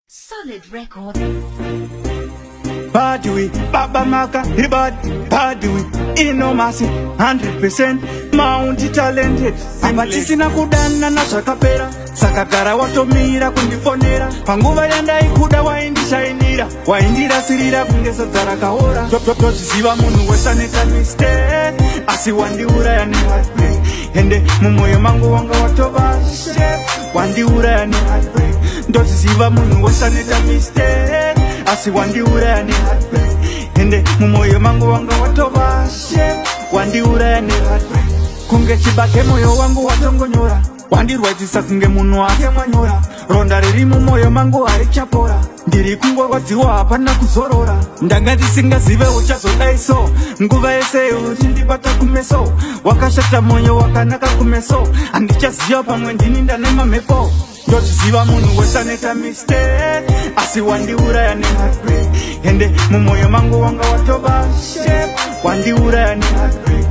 Solid record. Badui, Baba Maka, Badui, Inomasi, 100% Mount talented. Abatisina kudana na sakapera, sakagara watomira kundifonera. Panguva yanda ikuda waindishainira, waindira sirira kungesa zarakahora. Totiziva munu wesaneta mistake, asi wandiura ya ni heartbreak. Hende mumoyo mangu wanga watobashe, wandiura ya ni heartbreak. Totiziva munu wesaneta mistake, asi wandiura ya ni heartbreak. Hende mumoyo mangu wanga watobashe, wandiura ya ni heartbreak. Kunge chibake moyo wangu watongonyora, wandirwaitisa kunge munu wake mwanyora. Ronda riri mumoyo mangu harichapora, ndiri kungorwadziwa hapana kuzorora. Ndanga ndisingazive uchazodaiso, nguva yese uchindibata kumeso. Wakashata moyo wakanaka kumeso, handichaziva pamwe ndini ndanema mepo. Ndotiziva munhu wesaneta mistake, asi wandiuraya ne heartbreak. Hende mumoyo mangu wanga watobashe, wandiuraya ne heartbreak.